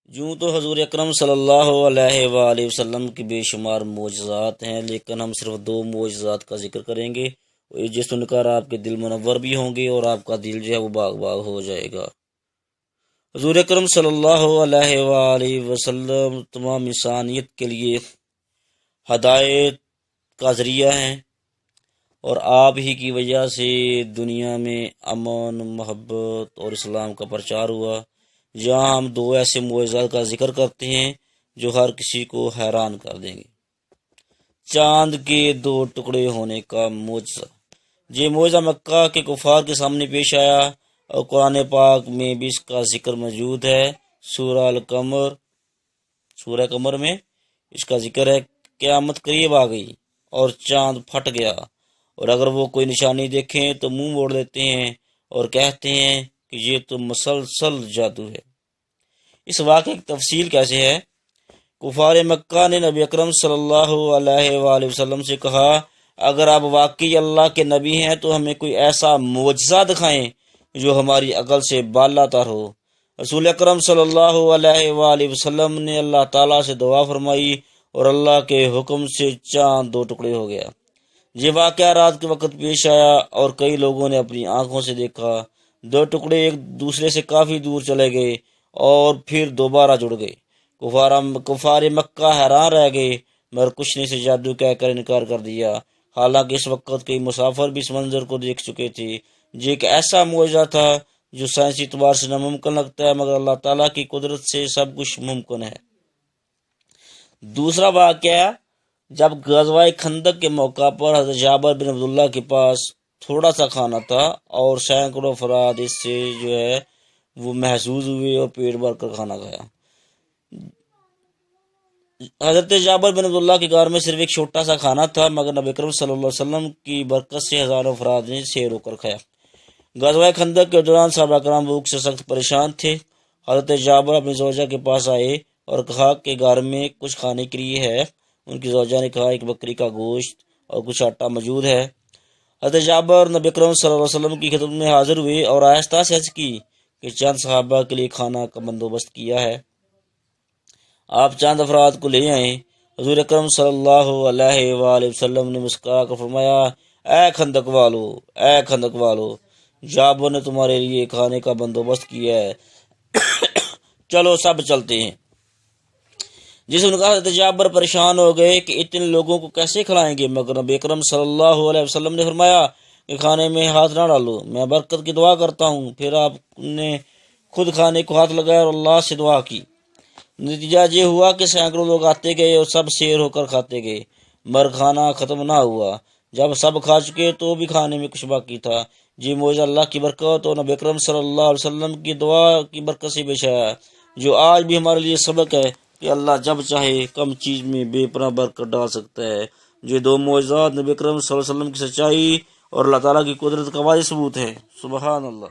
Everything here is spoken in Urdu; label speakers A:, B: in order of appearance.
A: یوں تو حضور اکرم صلی اللہ علیہ وآلہ وسلم کی بے شمار معجزات ہیں، لیکن ہم صرف 2 معجزات کا ذکر کریں گے جس سن کر آپ کے دل منور بھی ہوں گے اور آپ کا دل جو ہے وہ باغ باغ ہو جائے گا۔ حضور اکرم صلی اللہ علیہ وآلہ وسلم تمام انسانیت کے لیے ہدایت کا ذریعہ ہیں، اور آپ ہی کی وجہ سے دنیا میں امن، محبت اور اسلام کا پرچار ہوا۔ جہاں ہم 2 ایسے معجزات کا ذکر کرتے ہیں جو ہر کسی کو حیران کر دیں گے۔ چاند کے 2 ٹکڑے ہونے کا معجزہ۔ یہ معجزہ مکہ کے کفار کے سامنے پیش آیا اور قرآن پاک میں بھی اس کا ذکر موجود ہے۔ سورہ قمر میں اس کا ذکر ہے۔ قیامت قریب آ گئی اور چاند پھٹ گیا، اور اگر وہ کوئی نشانی دیکھیں تو منہ موڑ لیتے ہیں اور کہتے ہیں کہ یہ تو مسلسل جادو ہے۔ اس واقعے کی تفصیل کیسے ہے؟ کفار مکہ نے نبی اکرم صلی اللہ علیہ وآلہ وسلم سے کہا، اگر آپ واقعی اللہ کے نبی ہیں تو ہمیں کوئی ایسا معجزہ دکھائیں جو ہماری عقل سے بالا تر ہو۔ رسول اکرم صلی اللہ علیہ وآلہ وسلم نے اللہ تعالیٰ سے دعا فرمائی اور اللہ کے حکم سے چاند 2 ٹکڑے ہو گیا۔ یہ واقعہ رات کے وقت پیش آیا اور کئی لوگوں نے اپنی آنکھوں سے دیکھا۔ 2 ٹکڑے ایک دوسرے سے کافی دور چلے گئے اور پھر دوبارہ جڑ گئے۔ کفار مکہ حیران رہ گئے، مگر کچھ نے اسے جادو کہہ کر انکار کر دیا، حالانکہ اس وقت کئی مسافر بھی اس منظر کو دیکھ چکے تھے۔ یہ ایک ایسا معجزہ تھا جو سائنسی اعتبار سے ناممکن لگتا ہے، مگر اللہ تعالیٰ کی قدرت سے سب کچھ ممکن ہے۔ دوسرا واقعہ، جب غزوہ خندق کے موقع پر حضرت جابر بن عبداللہ کے پاس تھوڑا سا کھانا تھا اور سینکڑوں افراد اس سے جو ہے وہ محظوظ ہوئے اور پیٹ بھر کر کھانا کھایا۔ حضرت جابر بن عبداللہ کے گھر میں صرف ایک چھوٹا سا کھانا تھا، مگر نبی اکرم صلی اللہ علیہ وسلم کی برکت سے ہزاروں افراد نے سیر ہو کر کھایا۔ غزوہ خندق کے دوران صحابہ کرام بھوک سے سخت پریشان تھے۔ حضرت جابر اپنی زوجہ کے پاس آئے اور کہا کہ گھر میں کچھ کھانے کے لیے ہے۔ ان کی زوجہ نے کہا ایک بکری کا گوشت اور کچھ آٹا موجود ہے۔ حضرت جابر نبی اکرم صلی اللہ علیہ وسلم کی خدمت میں حاضر ہوئے اور آہستہ سے عرض کی کہ چند صحابہ کے لیے کھانا کا بندوبست کیا ہے، آپ چند افراد کو لے آئیں۔ حضور اکرم صلی اللہ علیہ وآلہ وسلم نے مسکرا کر فرمایا، اے خندق والو، جابر نے تمہارے لیے کھانے کا بندوبست کیا ہے، چلو سب چلتے ہیں۔ جس نے کہا حضرت جابر پریشان ہو گئے کہ اتنے لوگوں کو کیسے کھلائیں گے، مگر نبی اکرم صلی اللہ علیہ وسلم نے فرمایا کہ کھانے میں ہاتھ نہ ڈالو، میں برکت کی دعا کرتا ہوں۔ پھر آپ نے خود کھانے کو ہاتھ لگایا اور اللہ سے دعا کی۔ نتیجہ یہ ہوا کہ سینکڑوں لوگ آتے گئے اور سب سیر ہو کر کھاتے گئے، مگر کھانا ختم نہ ہوا۔ جب سب کھا چکے تو بھی کھانے میں کچھ باقی تھا۔ یہ معجزہ اللہ کی برکت اور نبی اکرم صلی اللہ علیہ وسلم کی دعا کی برکت سے پیش آیا، جو آج بھی ہمارے لیے سبق ہے کہ اللہ جب چاہے کم چیز میں بے پناہ برکت ڈال سکتا ہے۔ یہ 2 معجزات نبی اکرم صلی اللہ علیہ وسلم کی سچائی اور اللہ تعالیٰ کی قدرت کا واضح ثبوت ہے۔ سبحان اللہ۔